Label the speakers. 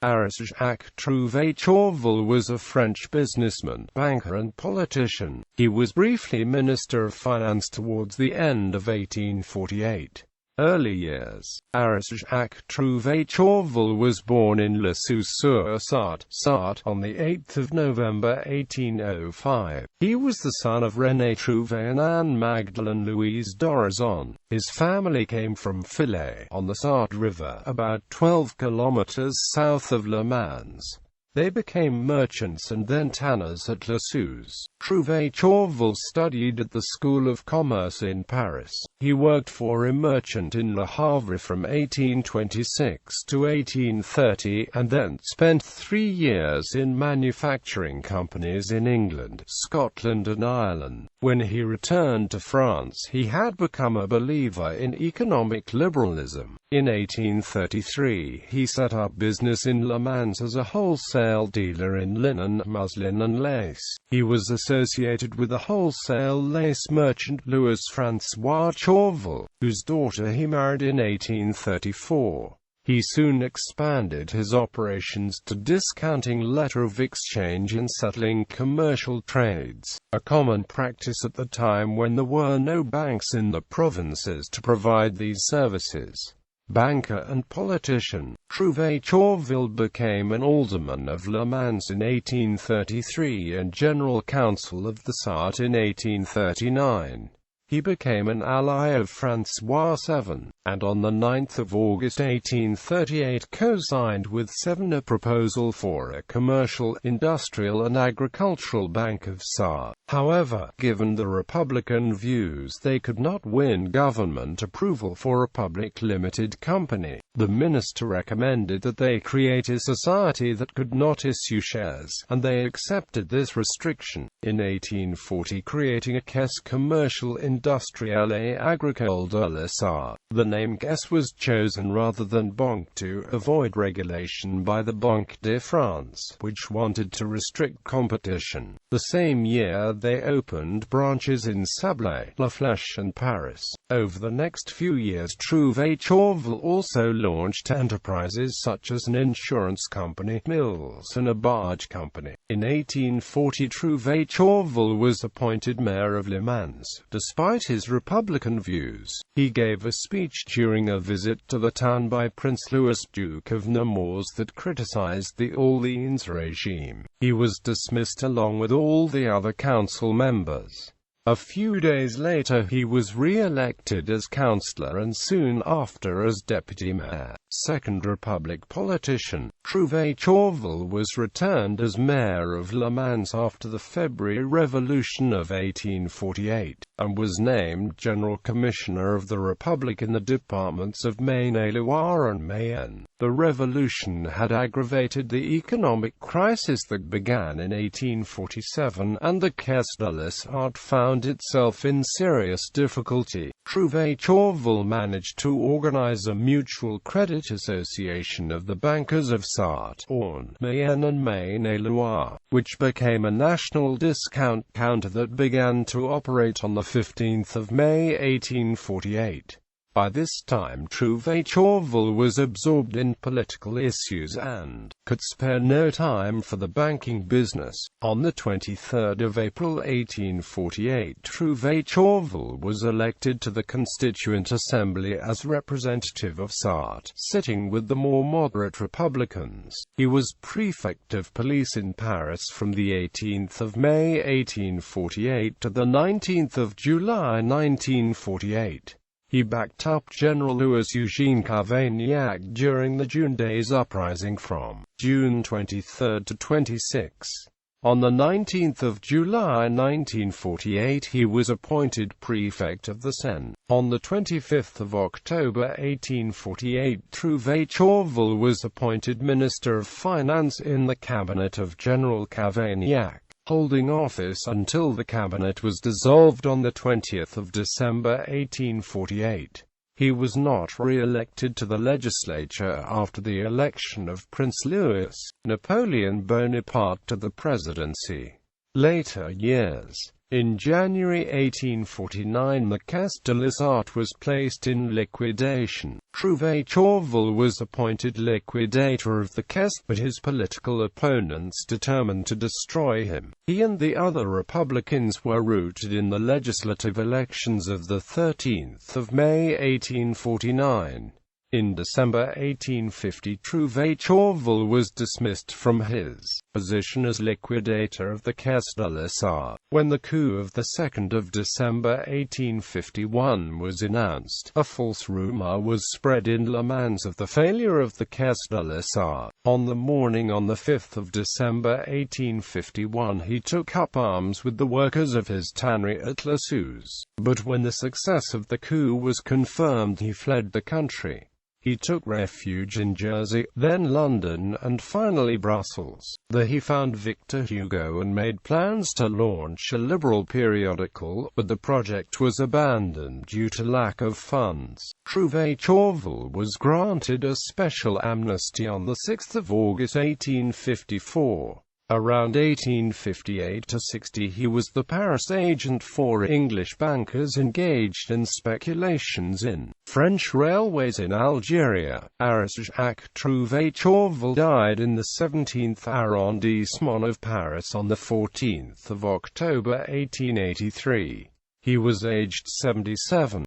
Speaker 1: Ariste Jacques Trouvé-Chauvel was a French businessman, banker and politician. He was briefly Minister of Finance towards the end of 1848. Early years. Ariste Jacques Trouvé-Chauvel was born in Le Sous-sur-Sarthe, Sarthe, on 8 November 1805. He was the son of René Trouvé and Anne-Magdeleine Louise d'Orazon. His family came from Fillet, on the Sarthe River, about 12 kilometers south of Le Mans. They became merchants and then tanners at Le Sous. Trouvé-Chauvel studied at the School of Commerce in Paris. He worked for a merchant in Le Havre from 1826 to 1830, and then spent 3 years in manufacturing companies in England, Scotland and Ireland. When he returned to France, he had become a believer in economic liberalism. In 1833, he set up business in Le Mans as a wholesale dealer in linen, muslin and lace. He was associated with the wholesale lace merchant Louis-François Chauvel, whose daughter he married in 1834. He soon expanded his operations to discounting letter of exchange and settling commercial trades, a common practice at the time when there were no banks in the provinces to provide these services. Banker and politician, Trouvé-Chauvel became an alderman of Le Mans in 1833 and general counsel of the Sarthe in 1839. He became an ally of François VII, and on 9 August 1838 co-signed with Seven a proposal for a commercial, industrial and agricultural bank of Sarthe. However, given the Republican views, they could not win government approval for a public limited company. The minister recommended that they create a society that could not issue shares, and they accepted this restriction. In 1840, creating a Caisse Commerciale Industrielle et Agricole de la Sarthe. The name Caisse was chosen rather than Banque to avoid regulation by the Banque de France, which wanted to restrict competition. The same year they opened branches in Sablé, La Flèche and Paris. Over the next few years Trouvé-Chauvel also launched enterprises such as an insurance company, mills and a barge company. In 1840 Trouvé-Chauvel was appointed mayor of Le Mans. Despite his Republican views, he gave a speech during a visit to the town by Prince Louis, Duke of Nemours, that criticized the Orleans regime. He was dismissed along with all the other council members. A few days later he was re-elected as councillor and soon after as deputy mayor. Second Republic politician, Trouvé-Chauvel was returned as mayor of Le Mans after the February Revolution of 1848, and was named General Commissioner of the Republic in the departments of Maine-et-Loire and Mayenne. The revolution had aggravated the economic crisis that began in 1847, and the Caisse de la Sarthe found itself in serious difficulty. Trouvé-Chauvel managed to organize a mutual credit association of the bankers of Sarthe, Orne, Mayenne and Maine-et-Loire, which became a national discount counter that began to operate on 15 May 1848. By this time Trouvé-Chauvel was absorbed in political issues and could spare no time for the banking business. On 23 April 1848 Trouvé-Chauvel was elected to the Constituent Assembly as representative of Sarthe, sitting with the more moderate Republicans. He was prefect of police in Paris from the 18th of May 1848 to the 19th of July 1948. He backed up General Louis-Eugène Cavaignac during the June Days Uprising from June 23 to 26. On 19 July 1948 he was appointed prefect of the Seine. On 25 October 1848 Trouvé-Chauvel was appointed Minister of Finance in the cabinet of General Cavaignac, holding office until the cabinet was dissolved on 20 December 1848. He was not re-elected to the legislature after the election of Prince Louis Napoleon Bonaparte to the presidency. Later years. In January 1849 the Caisse de l'Essart was placed in liquidation. Trouvé-Chauvel was appointed liquidator of the Caisse, but his political opponents determined to destroy him. He and the other Republicans were routed in the legislative elections of 13 May 1849. In December 1850 Trouvé-Chauvel was dismissed from his position as liquidator of the Caisse de l'Essart. When the coup of 2 December 1851 was announced, a false rumor was spread in Le Mans of the failure of the Caisse de l'Essart. On the morning of 5 December 1851 he took up arms with the workers of his tannery at Les Suze. But when the success of the coup was confirmed he fled the country. He took refuge in Jersey, then London, and finally Brussels. There he found Victor Hugo and made plans to launch a liberal periodical, but the project was abandoned due to lack of funds. Trouvé-Chauvel was granted a special amnesty on 6 August 1854. Around 1858–60 he was the Paris agent for English bankers engaged in speculations in French railways in Algeria. Ariste Jacques Trouvé-Chauvel died in the 17th arrondissement of Paris on 14 October 1883. He was aged 77.